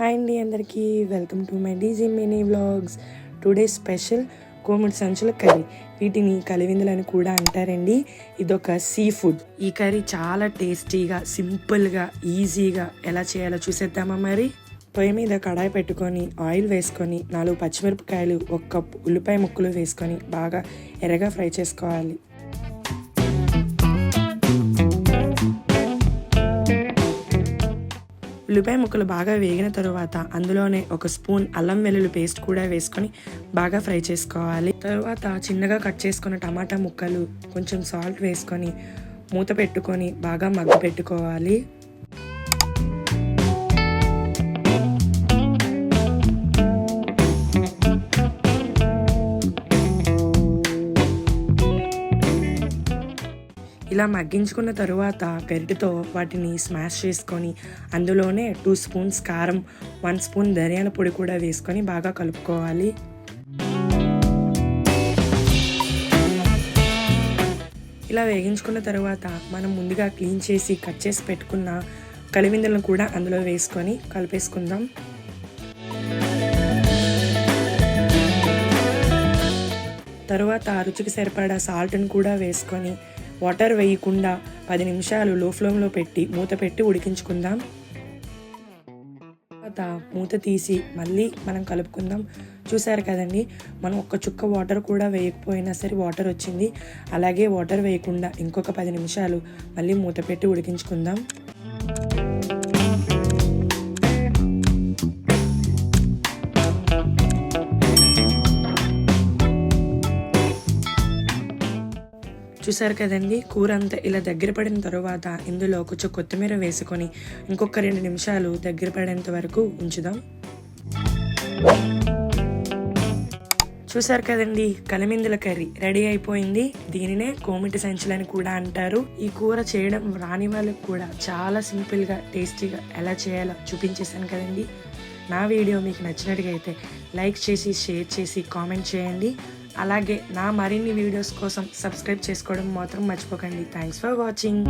Hi అండి అందరికీ welcome to my DG mini vlogs. Today special కోమిడి సంచుల కర్రీ. వీటిని కలివిందులని కూడా అంటారండి. ఇదొక సీ ఫుడ్. ఈ కర్రీ చాలా టేస్టీగా, సింపుల్గా, ఈజీగా ఎలా చేయాలో చూసేద్దామా మరి. పొయ్యి మీద కడాయి పెట్టుకొని ఆయిల్ వేసుకొని 4 పచ్చిమిరపకాయలు, 1 కప్ ఉల్లిపాయ ముక్కలు వేసుకొని బాగా ఎర్రగా ఫ్రై చేసుకోవాలి. ఉల్లిపాయ ముక్కలు బాగా వేగిన తరువాత అందులోనే 1 స్పూన్ అల్లం వెల్లుల్లి పేస్ట్ కూడా వేసుకొని బాగా ఫ్రై చేసుకోవాలి. తరువాత చిన్నగా కట్ చేసుకున్న టమాటా ముక్కలు, కొంచెం సాల్ట్ వేసుకొని మూత పెట్టుకొని బాగా మగ్గ పెట్టుకోవాలి. ఇలా మగ్గించుకున్న తరువాత గరిటెతో వాటిని స్మాష్ చేసుకొని అందులోనే 2 స్పూన్స్ కారం, 1 స్పూన్ ధనియాల పొడి కూడా వేసుకొని బాగా కలుపుకోవాలి. ఇలా వేగించుకున్న తరువాత మనం ముందుగా క్లీన్ చేసి కట్ చేసి పెట్టుకున్న కలివిందులను కూడా అందులో వేసుకొని కలిపేసుకుందాం. తరువాత రుచికి సరిపడా సాల్ట్ని కూడా వేసుకొని వాటర్ వేయకుండా 10 నిమిషాలు లో ఫ్లేమ్లో పెట్టి మూత పెట్టి ఉడికించుకుందాం. తర్వాత మూత తీసి మళ్ళీ మనం కలుపుకుందాం. చూసారు కదండి, మనం 1 చుక్క వాటర్ కూడా వేయకపోయినా సరే వాటర్ వచ్చింది. అలాగే వాటర్ వేయకుండా ఇంకొక 10 నిమిషాలు మళ్ళీ మూత పెట్టి ఉడికించుకుందాం. చూసారు కదండి, కూర అంతా ఇలా దగ్గర పడిన తర్వాత ఇందులో కొంచెం కొత్తిమీర వేసుకొని ఇంకొక 2 నిమిషాలు దగ్గర పడేంత వరకు ఉంచుదాం. చూసారు కదండి, కలిమిందుల కర్రీ రెడీ అయిపోయింది. దీనినే కోమిటి సంచులని కూడా అంటారు. ఈ కూర చేయడం రాని వాళ్ళకి కూడా చాలా సింపుల్గా, టేస్టీగా ఎలా చేయాలో చూపించేశాను కదండి. నా వీడియో మీకు నచ్చినట్టుగా అయితే లైక్ చేసి, షేర్ చేసి, కామెంట్ చేయండి. అలాగే నా మరిన్ని వీడియోస్ కోసం సబ్స్క్రైబ్ చేసుకోవడం మాత్రం మర్చిపోకండి. Thanks for watching.